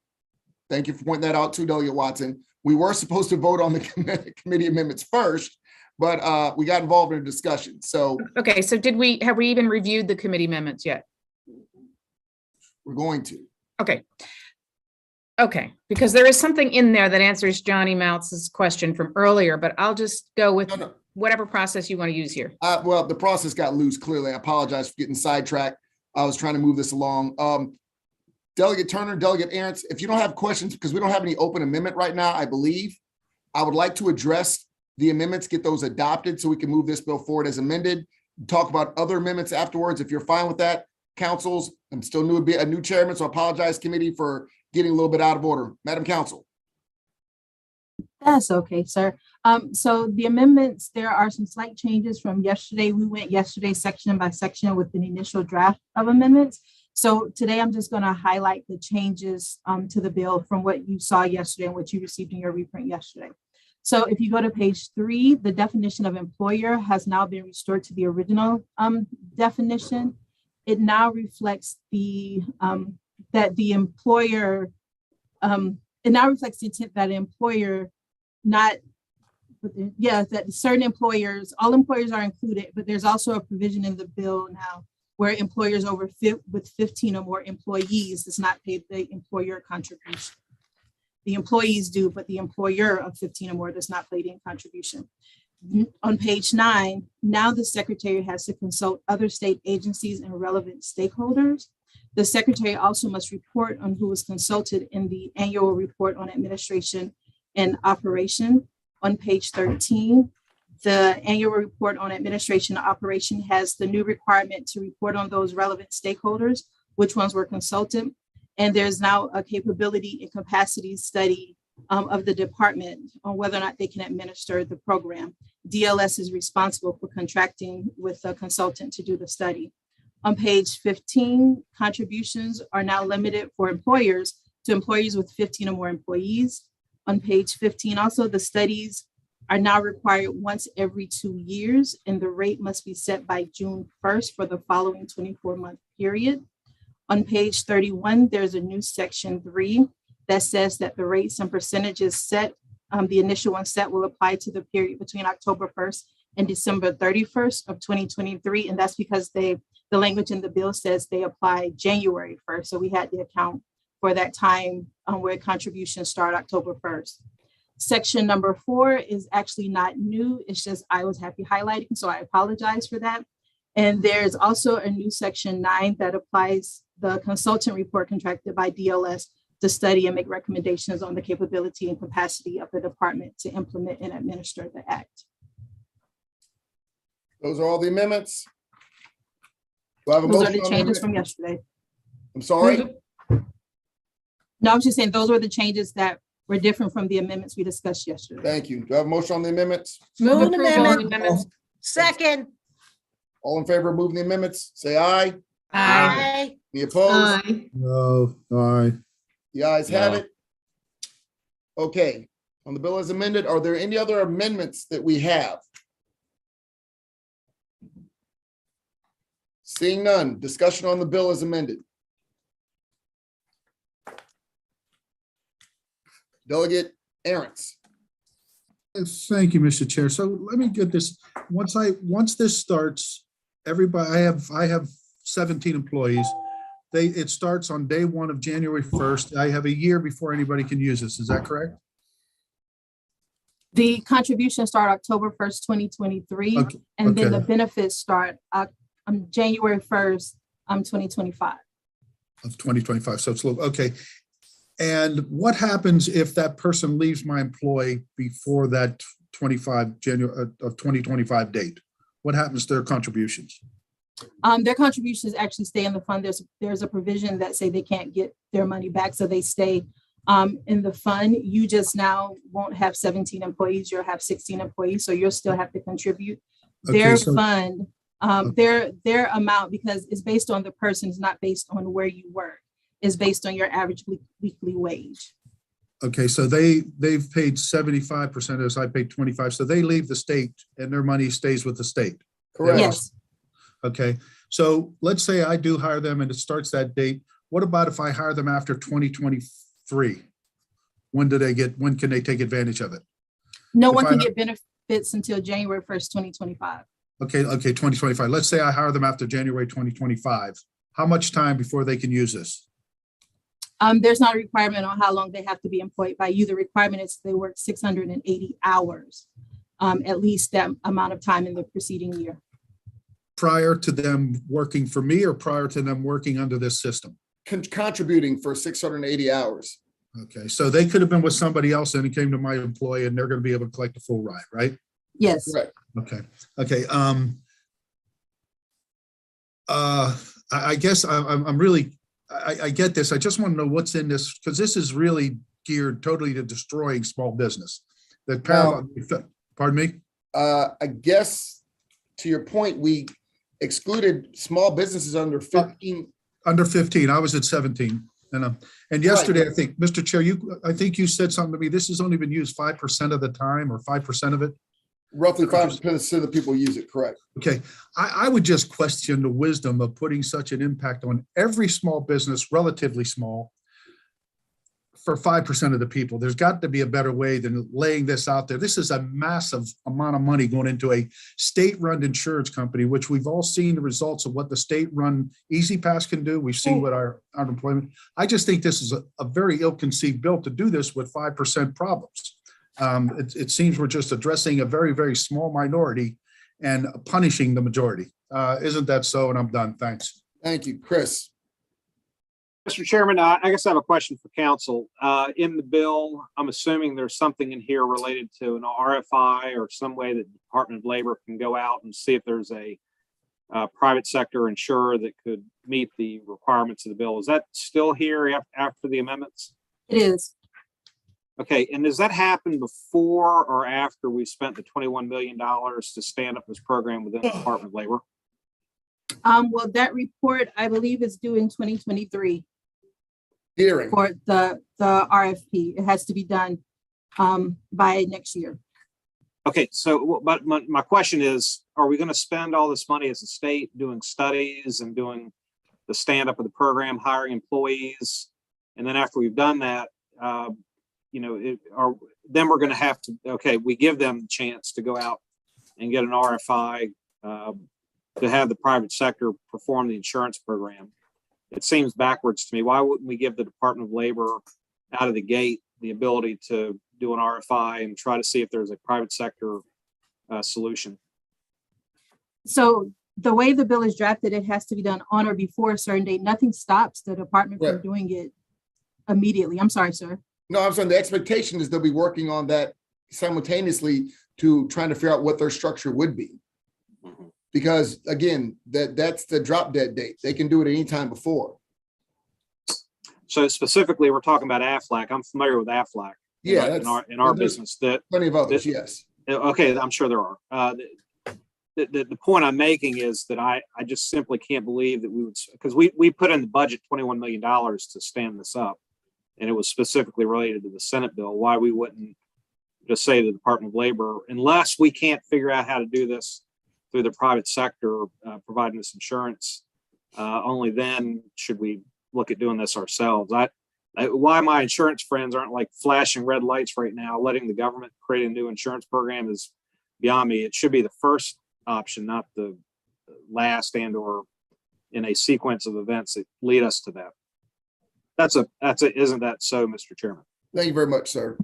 Thank you for pointing that out too, Delegate Watson. We were supposed to vote on the committee amendments first, but we got involved in a discussion. So okay, so have we even reviewed the committee amendments yet? We're going to. Okay, because there is something in there that answers Johnny Moutz's question from earlier, but I'll just go with whatever process you want to use here. Well, the process got loose, clearly. I apologize for getting sidetracked. I was trying to move this along. Delegate Turner, Delegate Arentz, if you don't have questions, because we don't have any open amendment right now, I believe, I would like to address the amendments, get those adopted so we can move this bill forward as amended, talk about other amendments afterwards. If you're fine with that, councils. I'm still new, a new chairman, so I apologize, committee, for getting a little bit out of order. Madam Council. That's okay, sir. So the amendments, there are some slight changes from yesterday. We went yesterday section by section with an initial draft of amendments. So today I'm just going to highlight the changes to the bill from what you saw yesterday and what you received in your reprint yesterday. So if you go to page 3, the definition of employer has now been restored to the original definition. It now reflects the that the employer, it now reflects the intent that an employer that certain employers, all employers are included, but there's also a provision in the bill now where employers with 15 or more employees does not pay the employer contribution. The employees do, but the employer of 15 or more does not pay the contribution. On page 9, now the secretary has to consult other state agencies and relevant stakeholders. The secretary also must report on who was consulted in the annual report on administration and operation. On page 13, the annual report on administration and operation has the new requirement to report on those relevant stakeholders, which ones were consulted. And there's now a capability and capacity study of the department on whether or not they can administer the program. DLS is responsible for contracting with a consultant to do the study. On page 15, contributions are now limited for employers to employees with 15 or more employees. On page 15, also the studies are now required once every 2 years, and the rate must be set by June 1st for the following 24-month period. On page 31, there's a new section 3 that says that the rates and percentages set, the initial one set, will apply to the period between October 1st and December 31st of 2023. And that's because the language in the bill says they apply January 1st. So we had to account for that time where contributions start October 1st. Section number 4 is actually not new. It's just I was happy highlighting, so I apologize for that. And there's also a new section 9 that applies the consultant report contracted by DLS to study and make recommendations on the capability and capacity of the department to implement and administer the act. Those are all the amendments. Do I have a Those are motion the on changes from yesterday. I'm sorry. No, I was just saying those were the changes that were different from the amendments we discussed yesterday. Thank you. Do I have a motion on the amendments? Move an Approval of amendment. amendments. Second. All in favor of moving the amendments, say aye. Aye. Any opposed? No, aye. The ayes have No. it. Okay, on the bill as amended, are there any other amendments that we have? Seeing none, discussion on the bill as amended. Delegate Aaron's. Thank you, Mr. Chair. So let me get this, once this starts, everybody, I have 17 employees. It starts on day 1 of January 1st. I have a year before anybody can use this. Is that correct? The contributions start October 1st, 2023, Okay, and then the okay. benefits start on January 1st, 2025. Of 2025, so it's a little, okay. And what happens if that person leaves my employ before that January of 2025 date? What happens to their contributions? Their contributions actually stay in the fund. There's a provision that say they can't get their money back, so they stay in the fund. You just now won't have 17 employees, you'll have 16 employees, so you'll still have to contribute. Their fund, their amount, because it's based on the person, it's not based on where you work, is based on your average weekly wage. Okay, so they've paid 75% of this, I paid 25, so they leave the state and their money stays with the state. Correct. Yes. Okay, so let's say I do hire them and it starts that date. What about if I hire them after 2023? When can they take advantage of it? No If one I- can get benefits until January 1st, 2025. Okay, 2025. Let's say I hire them after January 2025. How much time before they can use this? There's not a requirement on how long they have to be employed by you. The requirement is they work 680 hours, at least that amount of time in the preceding year. Prior to them working for me or prior to them working under this system? Contributing for 680 hours. Okay, so they could have been with somebody else and it came to my employee and they're going to be able to collect the full ride, right? Yes. Correct. Okay. I guess I'm really, I get this. I just want to know what's in this, because this is really geared totally to destroying small business. The pardon me? I guess to your point, we excluded small businesses under 15. Under 15, I was at 17. And yesterday, I think, Mr. Chair, I think you said something to me, this has only been used 5% of the time, or 5% of it? Roughly 5% of the people use it, correct. Okay, I would just question the wisdom of putting such an impact on every small business, relatively small, for 5% of the people. There's got to be a better way than laying this out there. This is a massive amount of money going into a state-run insurance company, which we've all seen the results of what the state-run Easy Pass can do. We've seen what our unemployment. I just think this is a very ill-conceived bill to do this with 5% problems. It seems we're just addressing a very, very small minority and punishing the majority. Isn't that so? And I'm done. Thanks. Thank you, Chris. Mr. Chairman, I guess I have a question for council. In the bill, I'm assuming there's something in here related to an RFI or some way that the Department of Labor can go out and see if there's a private sector insurer that could meet the requirements of the bill. Is that still here after the amendments? It is. Okay, and does that happen before or after we spent the $21 million to stand up this program within the Department of Labor? Well, that report, I believe, is due in 2023. Hearing. For the RFP. It has to be done by next year. Okay, so but my question is, are we going to spend all this money as a state doing studies and doing the stand up of the program, hiring employees, and then after we've done that, then we're going to have to, okay, we give them the chance to go out and get an RFI to have the private sector perform the insurance program. It seems backwards to me. Why wouldn't we give the Department of Labor out of the gate the ability to do an RFI and try to see if there's a private sector solution? So the way the bill is drafted, it has to be done on or before a certain date. Nothing stops the department from doing it immediately. I'm sorry, sir. No, I'm saying the expectation is they'll be working on that simultaneously to trying to figure out what their structure would be. Because again, that's the drop dead date. They can do it anytime before. So specifically, we're talking about AFLAC. I'm familiar with AFLAC. Yeah, in our business. Plenty of others, yes. Okay, I'm sure there are. The point I'm making is that I just simply can't believe that we would, because we put in the budget $21 million to stand this up, and it was specifically related to the Senate bill. Why we wouldn't just say to the Department of Labor, unless we can't figure out how to do this through the private sector providing this insurance, only then should we look at doing this ourselves. Why my insurance friends aren't like flashing red lights right now, letting the government create a new insurance program is beyond me. It should be the first option, not the last and or in a sequence of events that lead us to that. Isn't that so, Mr. Chairman? Thank you very much, sir.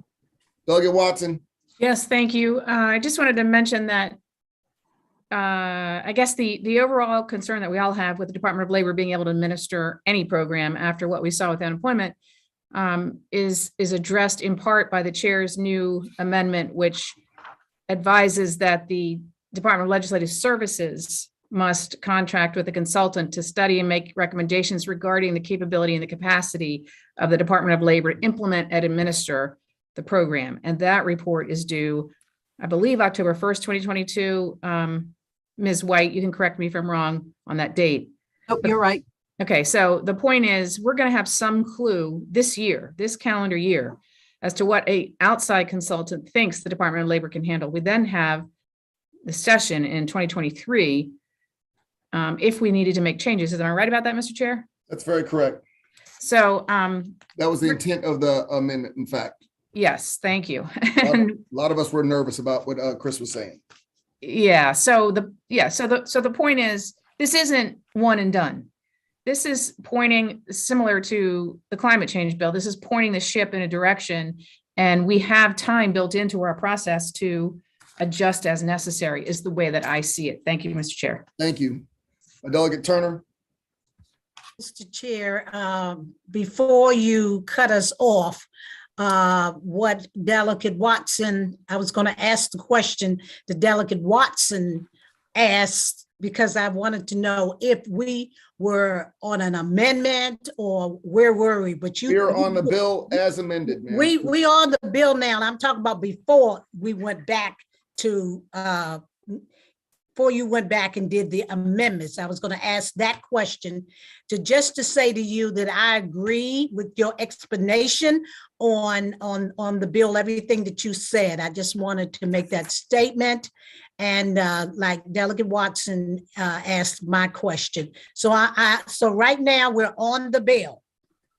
Delegate Watson. Yes, thank you. I just wanted to mention that I guess the overall concern that we all have with the Department of Labor being able to administer any program after what we saw with unemployment is addressed in part by the chair's new amendment, which advises that the Department of Legislative Services must contract with a consultant to study and make recommendations regarding the capability and the capacity of the Department of Labor to implement and administer the program. And that report is due, I believe, October 1st, 2022. Ms. White, you can correct me if I'm wrong on that date. Oh, you're right. Okay, so the point is we're going to have some clue this year, this calendar year, as to what an outside consultant thinks the Department of Labor can handle. We then have the session in 2023 if we needed to make changes. Am I right about that, Mr. Chair? That's very correct. So that was the intent of the amendment, in fact. Yes, thank you. A lot of us were nervous about what Chris was saying. Yeah. So the point is, this isn't one and done. This is pointing, similar to the climate change bill. This is pointing the ship in a direction, and we have time built into our process to adjust as necessary. Is the way that I see it. Thank you, Mr. Chair. Thank you, Delegate Turner. Mr. Chair, before you cut us off, what Delegate Watson, I was going to ask the question that Delegate Watson asked because I wanted to know if we were on an amendment or where were we, but you. We're on the bill as amended, ma'am. We on the bill now, and I'm talking about before we went back to, before you went back and did the amendments. I was going to ask that question to say to you that I agree with your explanation on the bill, everything that you said. I just wanted to make that statement. And like Delegate Watson asked my question. So so right now we're on the bill.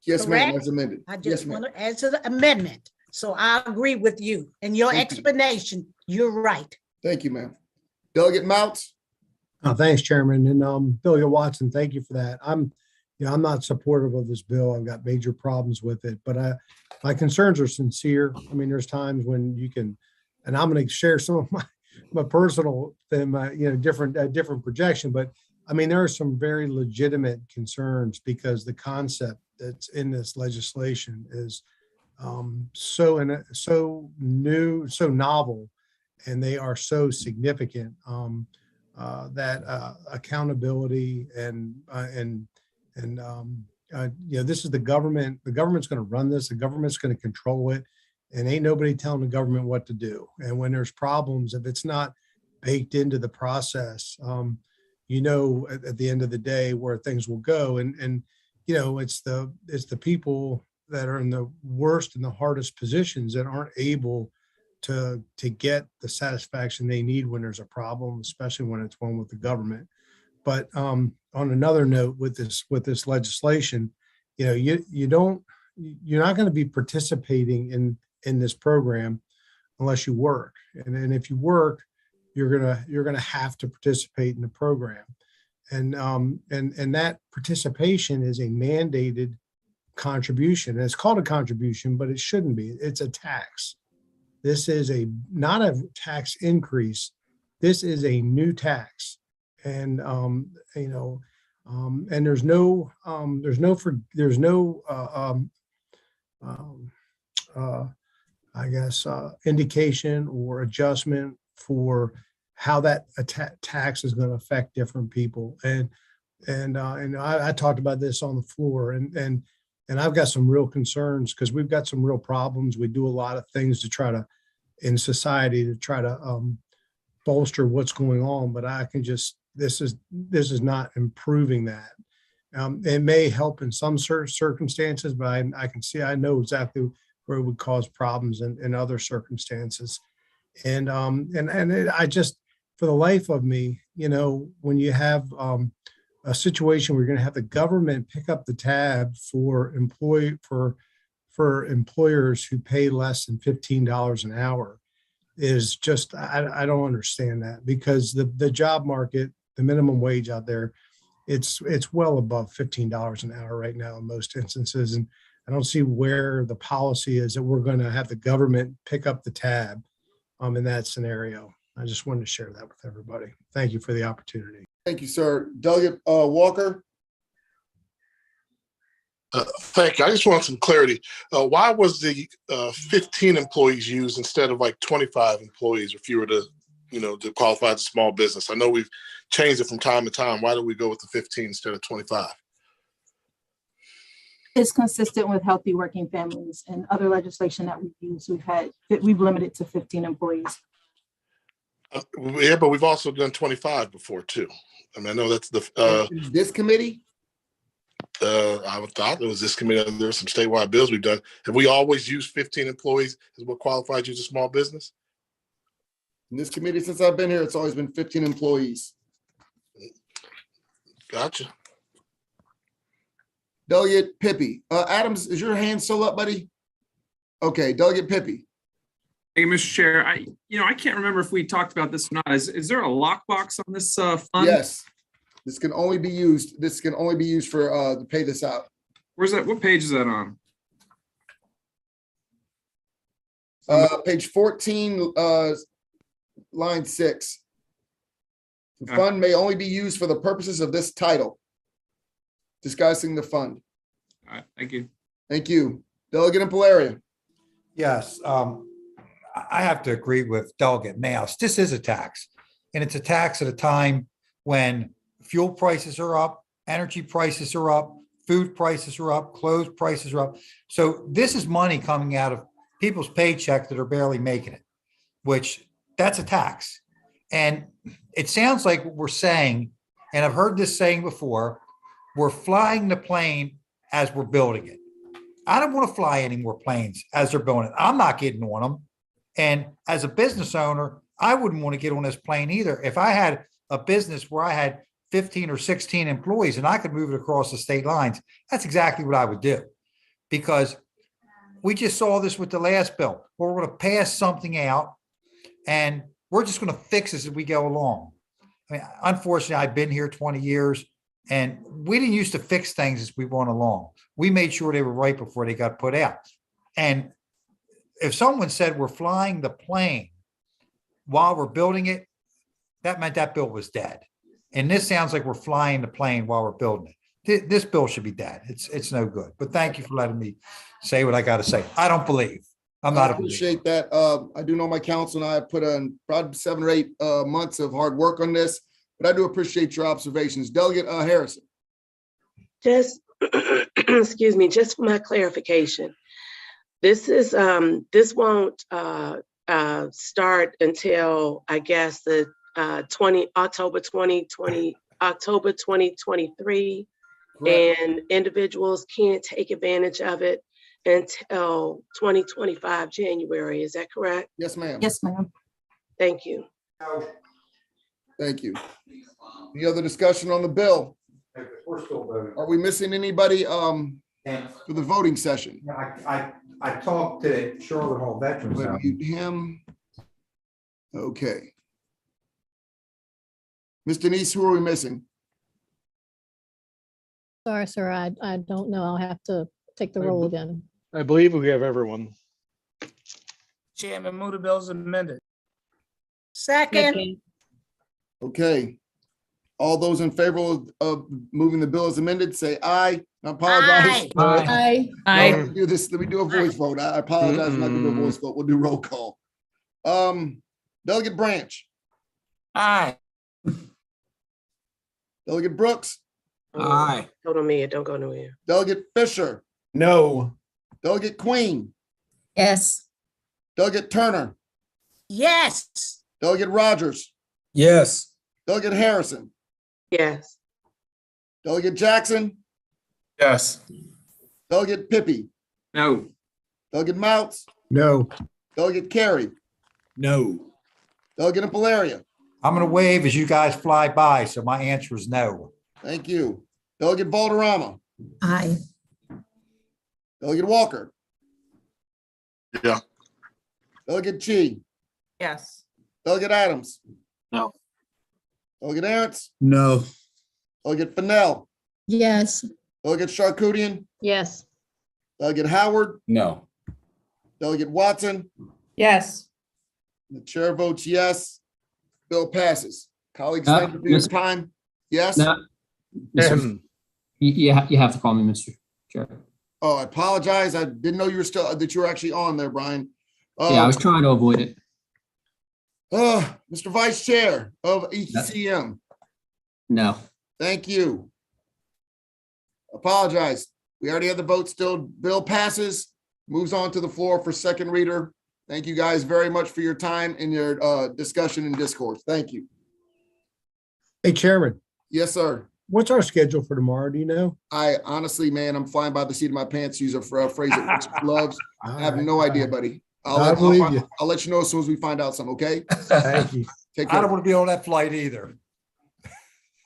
Yes, ma'am, correct? as amended. I Yes, just ma'am. want to add to the amendment. So I agree with you and your Thank you. explanation. You're right. Thank you, ma'am. Delegate Mounts? Thanks, Chairman. And Delegate Watson, thank you for that. I'm not supportive of this bill. I've got major problems with it, but my concerns are sincere. I mean, there's times when you can, and I'm going to share some of my personal, different projection, but I mean, there are some very legitimate concerns because the concept that's in this legislation is so new, so novel, and they are so significant that accountability this is the government. The government's going to run this. The government's going to control it, and ain't nobody telling the government what to do. And when there's problems, if it's not baked into the process, at the end of the day where things will go. And it's the people that are in the worst and the hardest positions that aren't able to get the satisfaction they need when there's a problem, especially when it's one with the government. But on another note, with this legislation, you're not going to be participating in this program unless you work. And if you work, you're gonna have to participate in the program. And that participation is a mandated contribution. And it's called a contribution, but it shouldn't be. It's a tax. This is not a tax increase. This is a new tax. And and there's no indication or adjustment for how that tax is going to affect different people. And I talked about this on the floor, and I've got some real concerns because we've got some real problems. We do a lot of things in society to try to bolster what's going on, but this is not improving that. It may help in some circumstances, but I know exactly where it would cause problems in other circumstances. And for the life of me, when you have a situation where you're going to have the government pick up the tab for employers who pay less than $15 an hour, is just, I don't understand that, because the job market, the minimum wage out there, it's well above $15 an hour right now in most instances. And I don't see where the policy is that we're going to have the government pick up the tab in that scenario. I just wanted to share that with everybody. Thank you for the opportunity. Thank you, sir. Delegate Walker? Thank you. I just want some clarity. Why was the 15 employees used instead of like 25 employees if you were to qualify as a small business? I know we've changed it from time to time. Why do we go with the 15 instead of 25? It's consistent with healthy working families and other legislation that we've used. We've limited to 15 employees. Yeah, but we've also done 25 before too. I mean, I know that's the this committee. I thought it was this committee. There were some statewide bills we've done. Have we always used 15 employees as what qualifies you as a small business? In this committee, since I've been here, it's always been 15 employees. Gotcha. Delegate Pippy. Adams, is your hand still up, buddy? Okay, Delegate Pippy. Hey, Mr. Chair, I can't remember if we talked about this or not. Is there a lockbox on this fund? Yes. This can only be used. This can only be used for to pay this out. Where's that? What page is that on? Page 14, line 6. The fund may only be used for the purposes of this title. Discussing the fund. All right, thank you. Thank you. Delegate Impalaria. Yes, I have to agree with Delegate Maus. This is a tax, and it's a tax at a time when fuel prices are up, energy prices are up, food prices are up, clothes prices are up. So this is money coming out of people's paycheck that are barely making it, which that's a tax. And it sounds like what we're saying, and I've heard this saying before, we're flying the plane as we're building it. I don't want to fly any more planes as they're building it. I'm not getting on them. And as a business owner, I wouldn't want to get on this plane either. If I had a business where I had 15 or 16 employees and I could move it across the state lines, that's exactly what I would do. Because we just saw this with the last bill, where we're going to pass something out and we're just going to fix this as we go along. I mean, unfortunately, I've been here 20 years and we didn't used to fix things as we went along. We made sure they were right before they got put out. And if someone said we're flying the plane while we're building it, that meant that bill was dead. And this sounds like we're flying the plane while we're building it. This bill should be dead. It's no good. But thank you for letting me say what I got to say. I don't believe. I'm not. I appreciate that. I do know my council and I have put in probably 7 or 8 months of hard work on this, but I do appreciate your observations. Delegate Harrison. Just, excuse me, just for my clarification. This is, this won't start until, I guess, the October 2023. Correct. And individuals can't take advantage of it until 2025 January. Is that correct? Yes, ma'am. Yes, ma'am. Thank you. Thank you. Any other discussion on the bill? We're still voting. Are we missing anybody for the voting session? I talked to Charlotte Hall Veterans. Let me mute him. Okay. Ms. Denise, who are we missing? Sorry, sir, I don't know. I'll have to take the roll again. I believe we have everyone. Chairman, move the bills amended. Second. Okay. All those in favor of moving the bill as amended, say aye. I apologize. Aye. Aye. Let me do this. Let me do a voice vote. I apologize. I'm not gonna do a voice vote. We'll do roll call. Delegate Branch. Aye. Delegate Brooks. Aye. Hold on me, don't go nowhere. Delegate Fisher. No. Delegate Queen. Yes. Delegate Turner. Yes. Delegate Rogers. Yes. Delegate Harrison. Yes. Delegate Jackson. Yes. Delegate Pippy. No. Delegate Mounts. No. Delegate Carey. No. Delegate Impalaria. I'm going to wave as you guys fly by. So my answer is no. Thank you. Delegate Valderrama. Aye. Delegate Walker. Yeah. Delegate Chi. Yes. Delegate Adams. No. Delegate Ernst. No. Delegate Fennell. Yes. Delegate Charkoudian. Yes. Delegate Howard. No. Delegate Watson. Yes. The chair votes yes. Bill passes. Colleagues, thank you for your time. Yes? You have to call me Mr. Chair. Oh, I apologize. I didn't know you were still, that you were actually on there, Brian. Yeah, I was trying to avoid it. Mr. Vice Chair of ECM. No. Thank you. Apologize. We already had the vote still. Bill passes, moves on to the floor for second reader. Thank you guys very much for your time and your discussion and discourse. Thank you. Hey, Chairman. Yes, sir. What's our schedule for tomorrow? Do you know? I honestly, man, I'm flying by the seat of my pants. Use a phrase that Rich loves. I have no idea, buddy. I'll let you know as soon as we find out something, okay? Thank you. Take care. I don't want to be on that flight either.